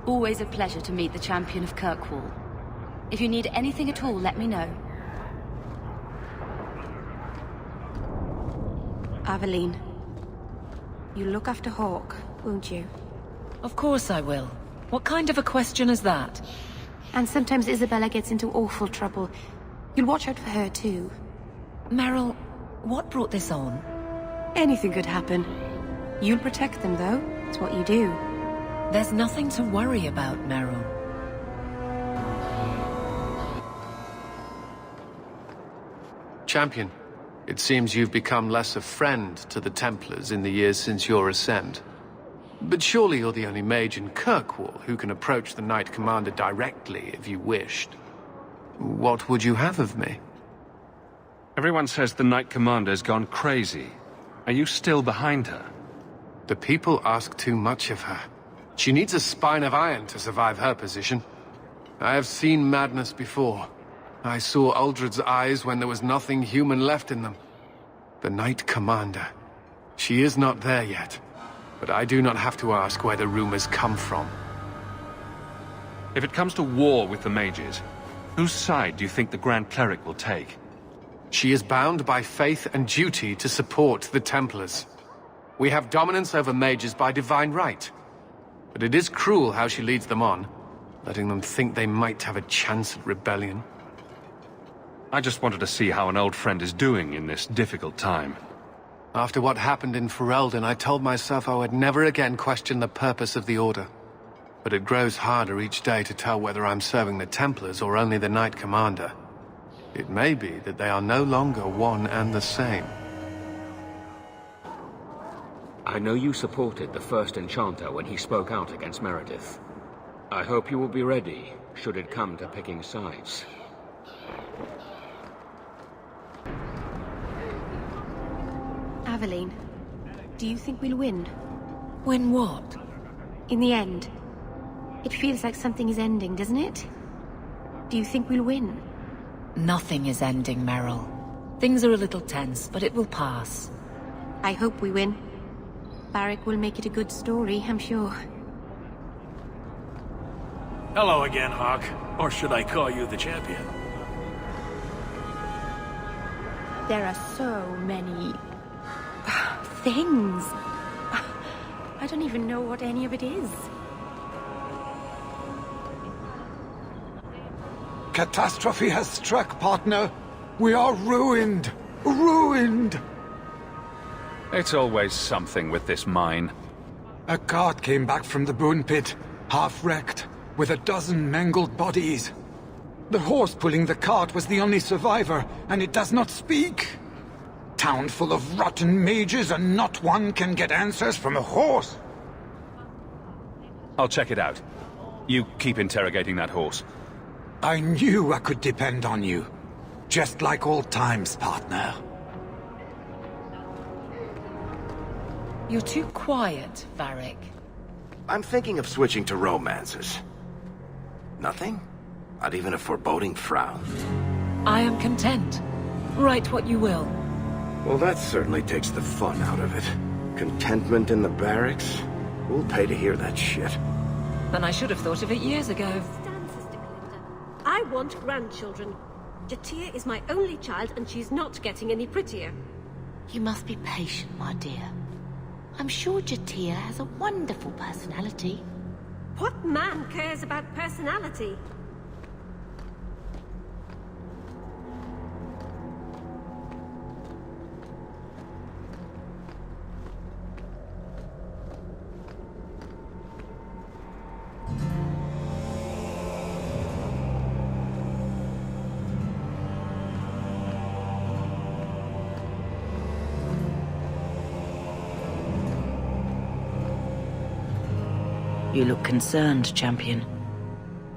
Always a pleasure to meet the champion of Kirkwall. If you need anything at all, let me know. Aveline, you'll look after Hawke, won't you? Of course I will. What kind of a question is that? And sometimes Isabella gets into awful trouble. You'll watch out for her too. Meryl, what brought this on? Anything could happen. You'll protect them though. It's what you do. There's nothing to worry about, Meryl. Champion, it seems you've become less a friend to the Templars in the years since your ascent. But surely you're the only mage in Kirkwall who can approach the Knight Commander directly if you wished. What would you have of me? Everyone says the Knight Commander's gone crazy. Are you still behind her? The people ask too much of her. She needs a spine of iron to survive her position. I have seen madness before. I saw Uldred's eyes when there was nothing human left in them. The Knight Commander. She is not there yet. But I do not have to ask where the rumors come from. If it comes to war with the mages, whose side do you think the Grand Cleric will take? She is bound by faith and duty to support the Templars. We have dominance over mages by divine right. But it is cruel how she leads them on, letting them think they might have a chance at rebellion. I just wanted to see how an old friend is doing in this difficult time. After what happened in Ferelden, I told myself I would never again question the purpose of the Order. But it grows harder each day to tell whether I'm serving the Templars or only the Knight Commander. It may be that they are no longer one and the same. I know you supported the first Enchanter when he spoke out against Meredith. I hope you will be ready, should it come to picking sides. Aveline, do you think we'll win? Win what? In the end. It feels like something is ending, doesn't it? Do you think we'll win? Nothing is ending, Meryl. Things are a little tense, but it will pass. I hope we win. Barrick will make it a good story, I'm sure. Hello again, Hawke. Or should I call you the champion? There are so many... things. I don't even know what any of it is. Catastrophe has struck, partner. We are ruined. Ruined! It's always something with this mine. A cart came back from the Boon Pit, half-wrecked, with a dozen mangled bodies. The horse pulling the cart was the only survivor, and it does not speak. Town full of rotten mages, and not one can get answers from a horse. I'll check it out. You keep interrogating that horse. I knew I could depend on you. Just like old times, partner. You're too quiet, Varric. I'm thinking of switching to romances. Nothing? Not even a foreboding frown? I am content. Write what you will. Well, that certainly takes the fun out of it. Contentment in the barracks? Who'll pay to hear that shit? Then I should have thought of it years ago. Stand, Sister Glinda. I want grandchildren. Jatia is my only child, and she's not getting any prettier. You must be patient, my dear. I'm sure Jatia has a wonderful personality. What man cares about personality? You look concerned, champion.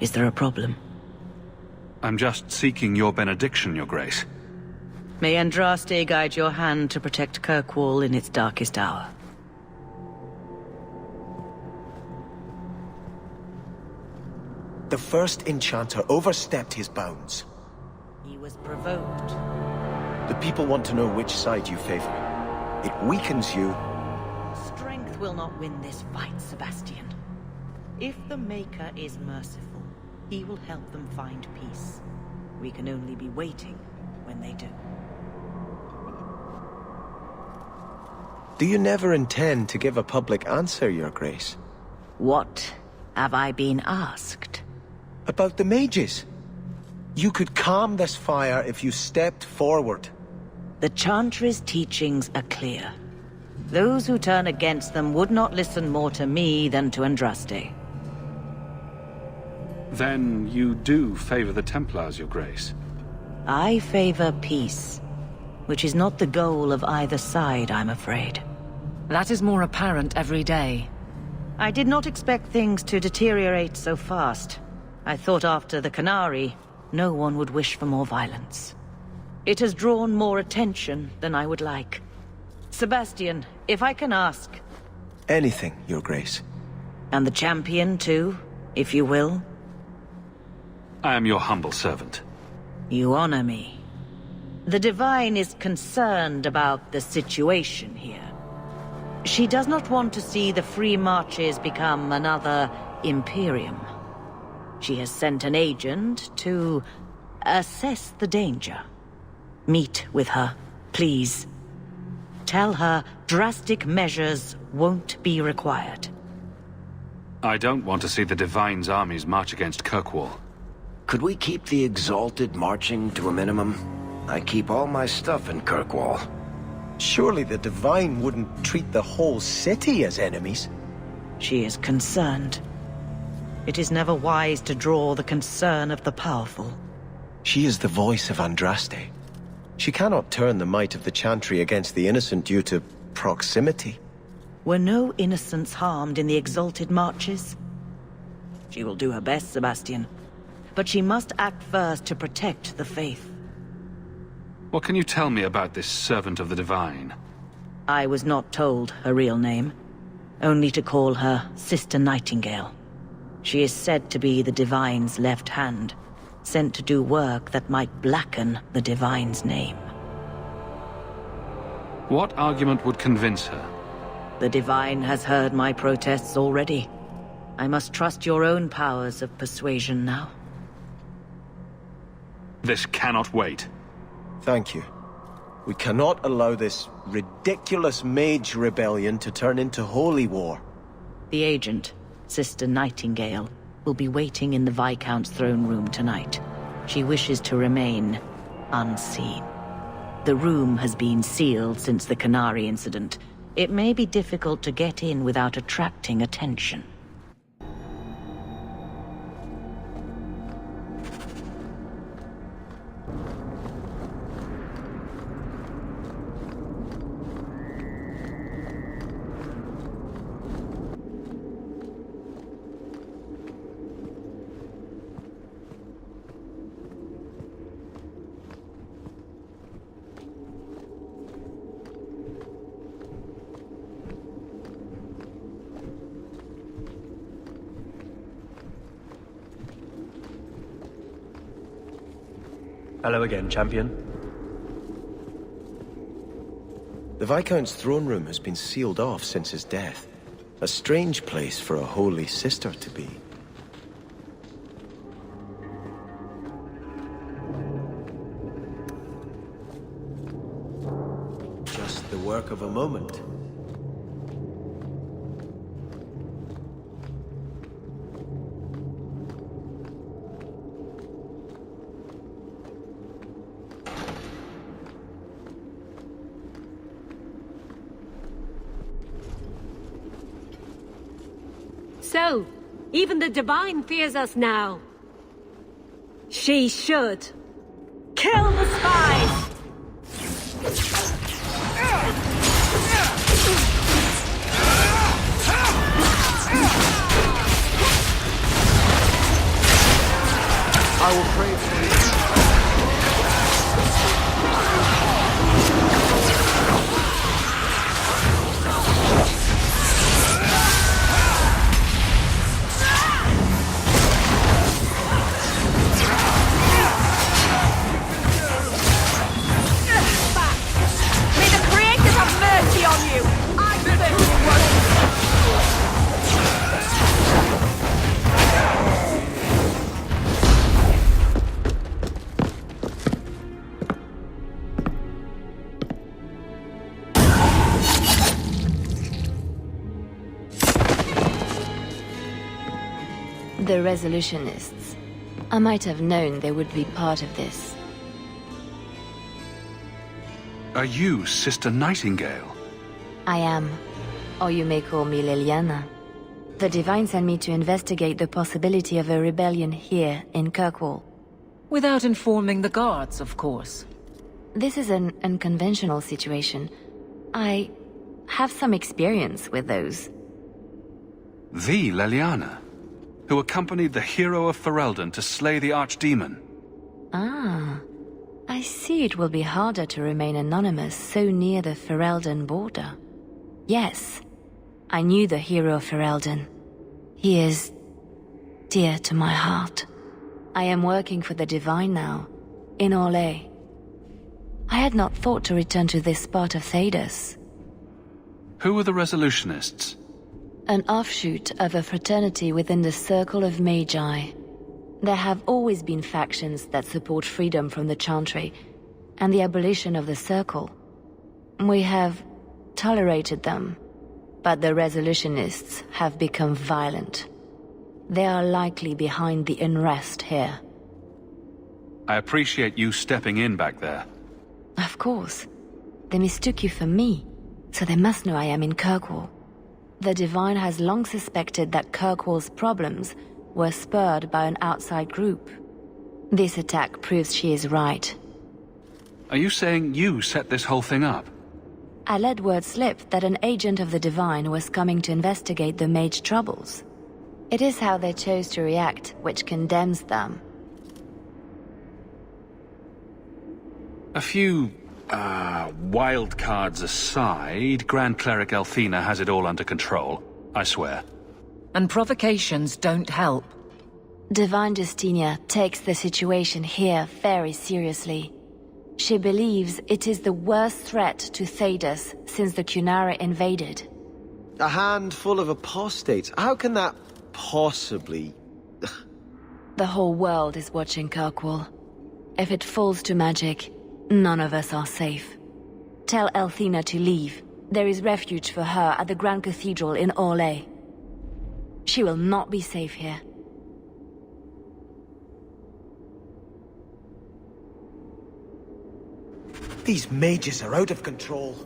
Is there a problem? I'm just seeking your benediction, Your Grace. May Andraste guide your hand to protect Kirkwall in its darkest hour. The first Enchanter overstepped his bounds. He was provoked. The people want to know which side you favor. It weakens you. Strength will not win this fight, Sebastian. If the Maker is merciful, he will help them find peace. We can only be waiting when they do. Do you never intend to give a public answer, Your Grace? What have I been asked? About the mages. You could calm this fire if you stepped forward. The Chantry's teachings are clear. Those who turn against them would not listen more to me than to Andraste. Then you do favor the Templars, Your Grace? I favor peace, which is not the goal of either side, I'm afraid. That is more apparent every day. I did not expect things to deteriorate so fast. I thought after the Canary, no one would wish for more violence. It has drawn more attention than I would like. Sebastian, if I can ask... Anything, Your Grace. And the champion, too, if you will? I am your humble servant. You honor me. The Divine is concerned about the situation here. She does not want to see the Free Marches become another Imperium. She has sent an agent to assess the danger. Meet with her, please. Tell her drastic measures won't be required. I don't want to see the Divine's armies march against Kirkwall. Could we keep the Exalted marching to a minimum? I keep all my stuff in Kirkwall. Surely the Divine wouldn't treat the whole city as enemies. She is concerned. It is never wise to draw the concern of the powerful. She is the voice of Andraste. She cannot turn the might of the Chantry against the innocent due to proximity. Were no innocents harmed in the Exalted marches? She will do her best, Sebastian. But she must act first to protect the faith. What can you tell me about this servant of the Divine? I was not told her real name. Only to call her Sister Nightingale. She is said to be the Divine's left hand, sent to do work that might blacken the Divine's name. What argument would convince her? The Divine has heard my protests already. I must trust your own powers of persuasion now. This cannot wait. Thank you. We cannot allow this ridiculous mage rebellion to turn into holy war. The agent, Sister Nightingale, will be waiting in the Viscount's throne room tonight. She wishes to remain unseen. The room has been sealed since the Canary incident. It may be difficult to get in without attracting attention. Hello again, champion. The Viscount's throne room has been sealed off since his death. A strange place for a holy sister to be. Just the work of a moment. So, even the Divine fears us now. She should. Kill the spies! I will pray for you. On you! I certainly won't! The Resolutionists. I might have known they would be part of this. Are you Sister Nightingale? I am. Or you may call me Liliana. The Divine sent me to investigate the possibility of a rebellion here in Kirkwall. Without informing the guards, of course. This is an unconventional situation. I have some experience with those. The Liliana, who accompanied the hero of Ferelden to slay the archdemon. Ah, I see it will be harder to remain anonymous so near the Ferelden border. Yes, I knew the hero of Ferelden. He is dear to my heart. I am working for the Divine now, in Orlais. I had not thought to return to this part of Thedas. Who are the Resolutionists? An offshoot of a fraternity within the Circle of Magi. There have always been factions that support freedom from the Chantry and the abolition of the Circle. We have tolerated them, but the Resolutionists have become violent. They are likely behind the unrest here. I appreciate you stepping in back there. Of course. They mistook you for me, so they must know I am in Kirkwall. The Divine has long suspected that Kirkwall's problems were spurred by an outside group. This attack proves she is right. Are you saying you set this whole thing up? I let word slip that an agent of the Divine was coming to investigate the mage troubles. It is how they chose to react which condemns them. A few, wild cards aside, Grand Cleric Elthina has it all under control, I swear. And provocations don't help. Divine Justinia takes the situation here very seriously. She believes it is the worst threat to Thedas since the Cunara invaded. A handful of apostates? How can that possibly... The whole world is watching Kirkwall. If it falls to magic, none of us are safe. Tell Elthina to leave. There is refuge for her at the Grand Cathedral in Orlais. She will not be safe here. These mages are out of control.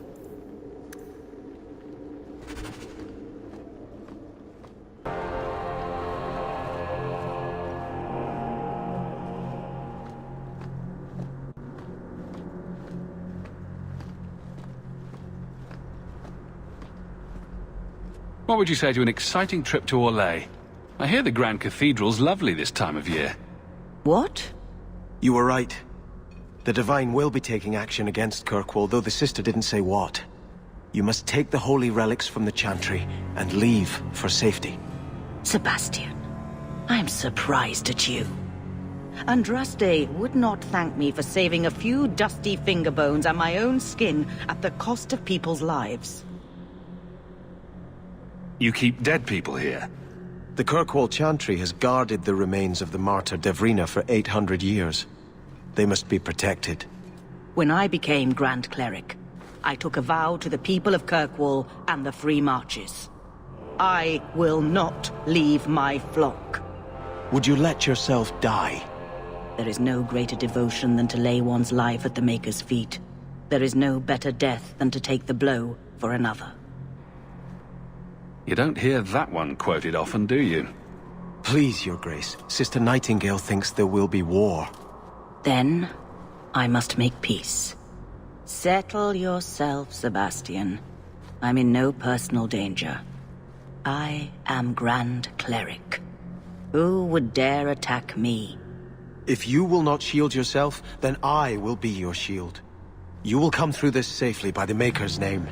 What would you say to an exciting trip to Orlais? I hear the Grand Cathedral's lovely this time of year. What? You were right. The Divine will be taking action against Kirkwall, though the sister didn't say what. You must take the holy relics from the Chantry and leave for safety. Sebastian, I'm surprised at you. Andraste would not thank me for saving a few dusty finger bones and my own skin at the cost of people's lives. You keep dead people here? The Kirkwall Chantry has guarded the remains of the martyr Devrina for 800 years. They must be protected. When I became Grand Cleric, I took a vow to the people of Kirkwall and the Free Marches. I will not leave my flock. Would you let yourself die? There is no greater devotion than to lay one's life at the Maker's feet. There is no better death than to take the blow for another. You don't hear that one quoted often, do you? Please, Your Grace. Sister Nightingale thinks there will be war. Then, I must make peace. Settle yourself, Sebastian. I'm in no personal danger. I am Grand Cleric. Who would dare attack me? If you will not shield yourself, then I will be your shield. You will come through this safely by the Maker's name.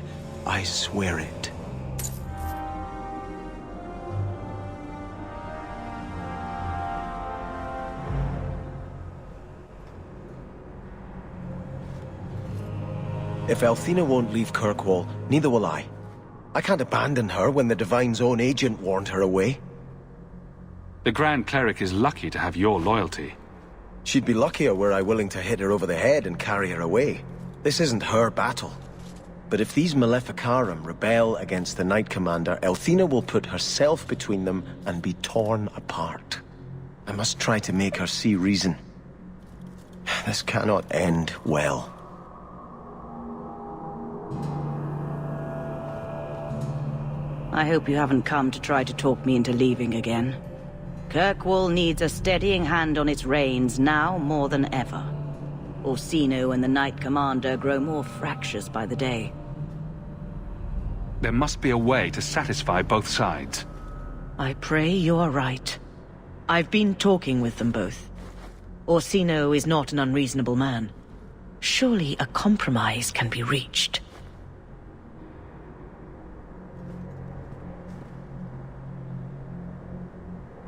I swear it. If Elthina won't leave Kirkwall, neither will I. I can't abandon her when the Divine's own agent warned her away. The Grand Cleric is lucky to have your loyalty. She'd be luckier were I willing to hit her over the head and carry her away. This isn't her battle. But if these Maleficarum rebel against the Knight Commander, Elthina will put herself between them and be torn apart. I must try to make her see reason. This cannot end well. I hope you haven't come to try to talk me into leaving again. Kirkwall needs a steadying hand on its reins now more than ever. Orsino and the Knight Commander grow more fractious by the day. There must be a way to satisfy both sides. I pray you are right. I've been talking with them both. Orsino is not an unreasonable man. Surely a compromise can be reached.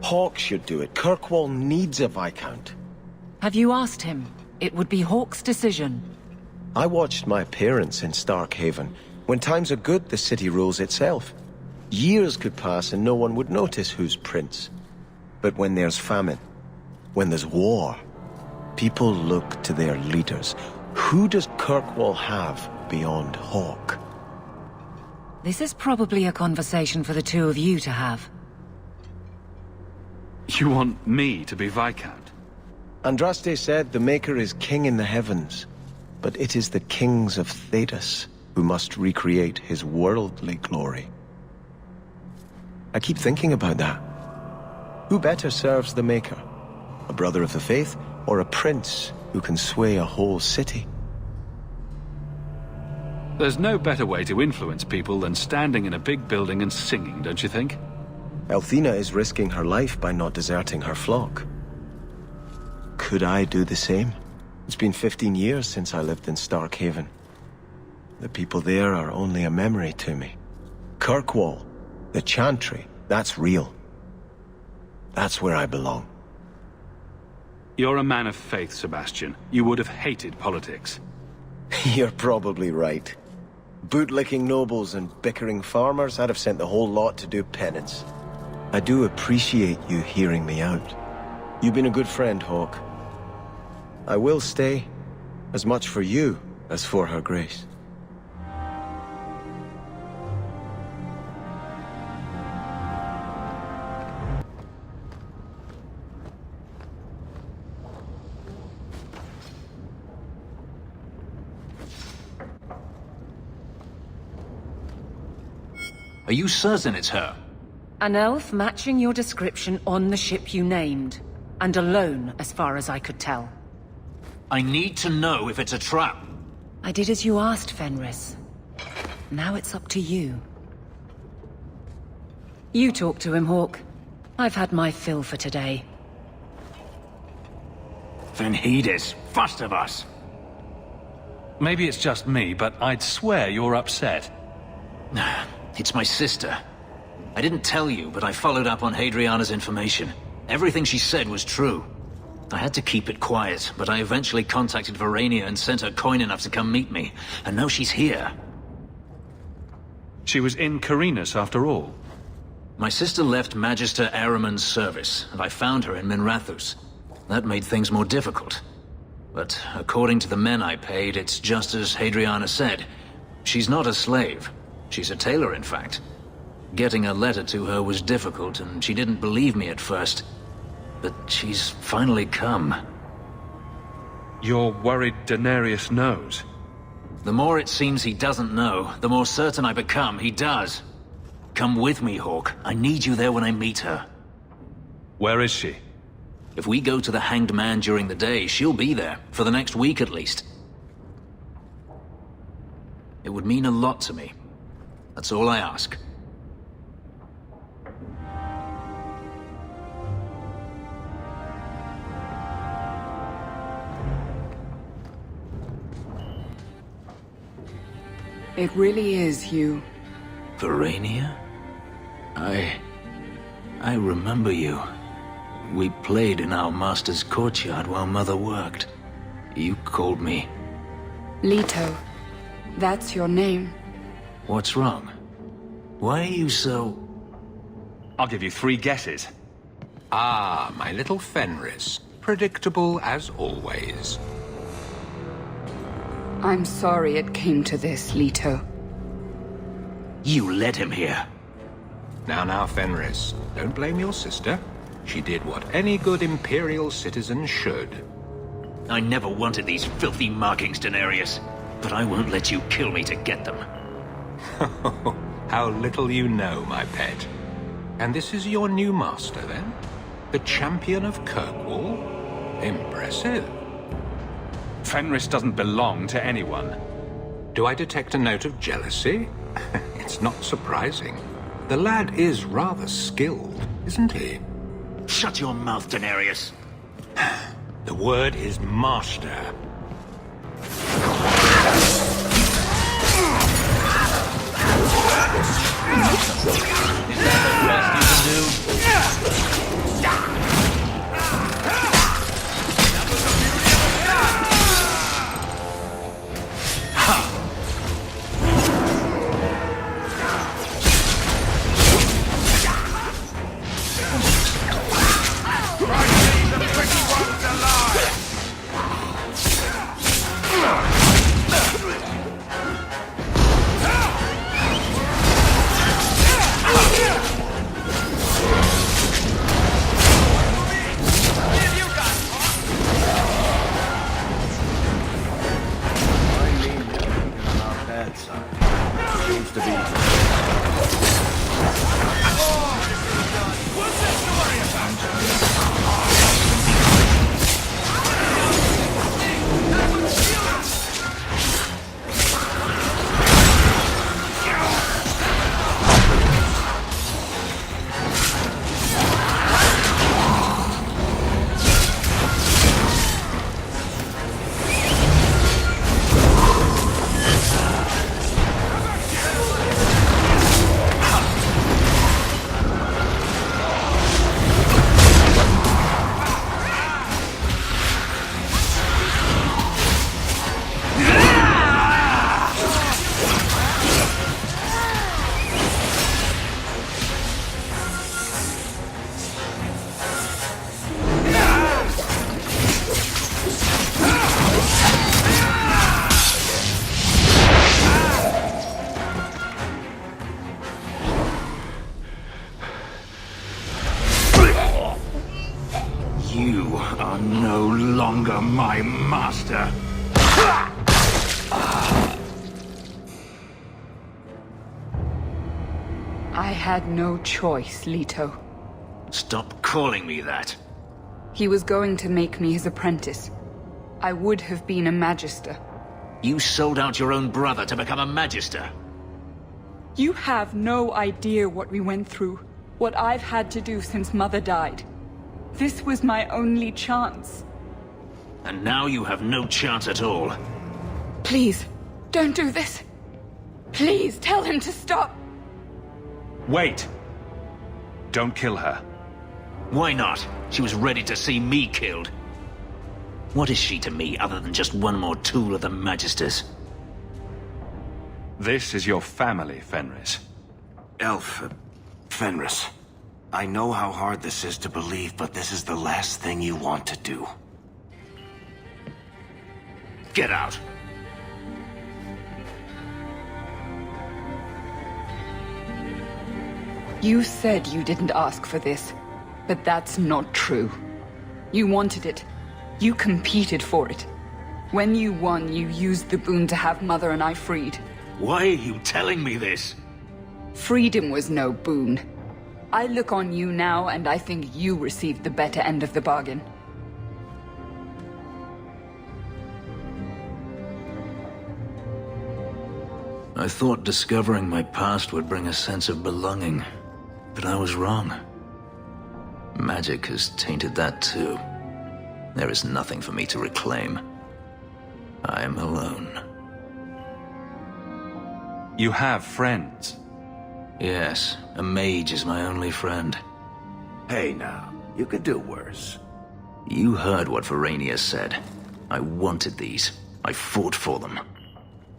Hawke should do it. Kirkwall needs a Viscount. Have you asked him? It would be Hawke's decision. I watched my parents in Starkhaven. When times are good, the city rules itself. Years could pass and no one would notice who's prince. But when there's famine, when there's war, people look to their leaders. Who does Kirkwall have beyond Hawke? This is probably a conversation for the two of you to have. You want me to be Viscount? Andraste said the Maker is king in the heavens, but it is the kings of Thedas who must recreate his worldly glory. I keep thinking about that. Who better serves the Maker? A brother of the faith, or a prince who can sway a whole city? There's no better way to influence people than standing in a big building and singing, don't you think? Elthina is risking her life by not deserting her flock. Could I do the same? It's been 15 years since I lived in Starkhaven. The people there are only a memory to me. Kirkwall, the Chantry, that's real. That's where I belong. You're a man of faith, Sebastian. You would have hated politics. You're probably right. Bootlicking nobles and bickering farmers, I'd have sent the whole lot to do penance. I do appreciate you hearing me out. You've been a good friend, Hawke. I will stay, as much for you as for her grace. Are you certain it's her? An elf matching your description on the ship you named. And alone, as far as I could tell. I need to know if it's a trap. I did as you asked, Fenris. Now it's up to you. You talk to him, Hawke. I've had my fill for today. Venhedis, first of us. Maybe it's just me, but I'd swear you're upset. It's my sister. I didn't tell you, but I followed up on Hadriana's information. Everything she said was true. I had to keep it quiet, but I eventually contacted Verania and sent her coin enough to come meet me. And now she's here. She was in Carinus after all. My sister left Magister Ahriman's service, and I found her in Minrathous. That made things more difficult. But according to the men I paid, it's just as Hadriana said. She's not a slave. She's a tailor, in fact. Getting a letter to her was difficult, and she didn't believe me at first. But she's finally come. You're worried Daenerys knows? The more it seems he doesn't know, the more certain I become he does. Come with me, Hawke. I need you there when I meet her. Where is she? If we go to the Hanged Man during the day, she'll be there, for the next week at least. It would mean a lot to me. That's all I ask. It really is you. Verania? I remember you. We played in our master's courtyard while Mother worked. You called me... Leto. That's your name. What's wrong? Why are you so... I'll give you 3 guesses. Ah, my little Fenris. Predictable as always. I'm sorry it came to this, Leto. You led him here. Now, Fenris, don't blame your sister. She did what any good Imperial citizen should. I never wanted these filthy markings, Daenerys. But I won't let you kill me to get them. How little you know, my pet. And this is your new master, then? The champion of Kirkwall? Impressive. Fenris doesn't belong to anyone. Do I detect a note of jealousy? It's not surprising. The lad is rather skilled, isn't he? Shut your mouth, Daenerys. The word is master. Is that the best you can do? You are no longer my master. I had no choice, Leto. Stop calling me that. He was going to make me his apprentice. I would have been a magister. You sold out your own brother to become a magister. You have no idea what we went through, what I've had to do since Mother died. This was my only chance. And now you have no chance at all. Please, don't do this. Please, tell him to stop. Wait! Don't kill her. Why not? She was ready to see me killed. What is she to me other than just one more tool of the Magisters? This is your family, Fenris. Fenris. I know how hard this is to believe, but this is the last thing you want to do. Get out! You said you didn't ask for this, but that's not true. You wanted it. You competed for it. When you won, you used the boon to have Mother and I freed. Why are you telling me this? Freedom was no boon. I look on you now, and I think you received the better end of the bargain. I thought discovering my past would bring a sense of belonging, but I was wrong. Magic has tainted that too. There is nothing for me to reclaim. I am alone. You have friends. Yes, a mage is my only friend. Hey now, you could do worse. You heard what Verania said. I wanted these. I fought for them.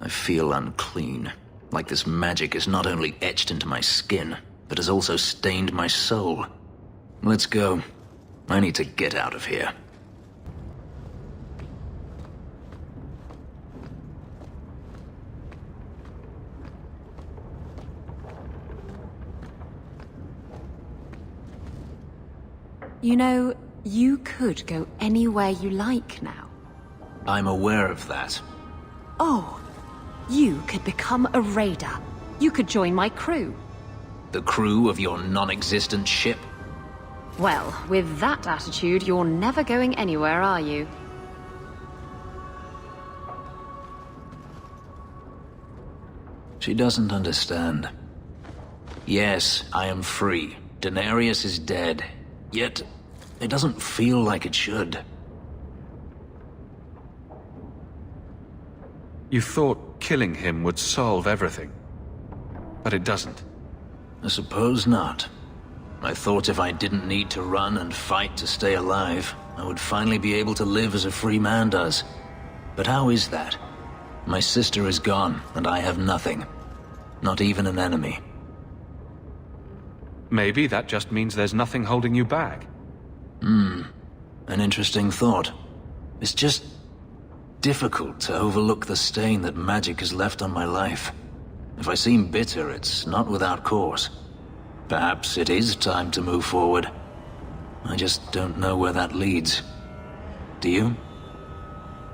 I feel unclean, like this magic is not only etched into my skin, but has also stained my soul. Let's go. I need to get out of here. You know, you could go anywhere you like now. I'm aware of that. Oh, you could become a raider. You could join my crew. The crew of your non-existent ship? Well, with that attitude, you're never going anywhere, are you? She doesn't understand. Yes, I am free. Daenerys is dead. Yet, it doesn't feel like it should. You thought killing him would solve everything. But it doesn't. I suppose not. I thought if I didn't need to run and fight to stay alive, I would finally be able to live as a free man does. But how is that? My sister is gone, and I have nothing. Not even an enemy. Maybe that just means there's nothing holding you back. An interesting thought. It's just difficult to overlook the stain that magic has left on my life. If I seem bitter, it's not without cause. Perhaps it is time to move forward. I just don't know where that leads. Do you?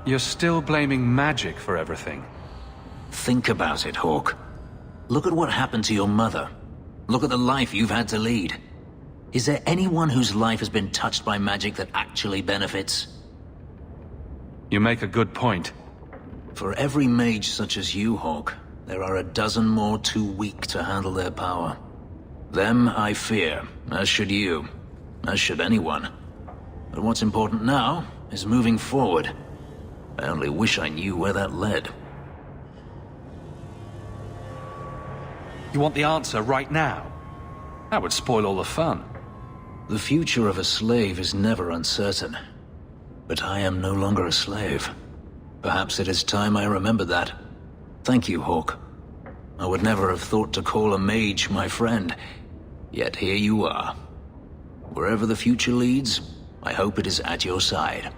You're still blaming magic for everything. Think about it, Hawke. Look at what happened to your mother. Look at the life you've had to lead. Is there anyone whose life has been touched by magic that actually benefits? You make a good point. For every mage such as you, Hawke, there are a dozen more too weak to handle their power. Them I fear, as should you, as should anyone. But what's important now is moving forward. I only wish I knew where that led. You want the answer right now? That would spoil all the fun. The future of a slave is never uncertain. But I am no longer a slave. Perhaps it is time I remember that. Thank you, Hawke. I would never have thought to call a mage my friend. Yet here you are. Wherever the future leads, I hope it is at your side.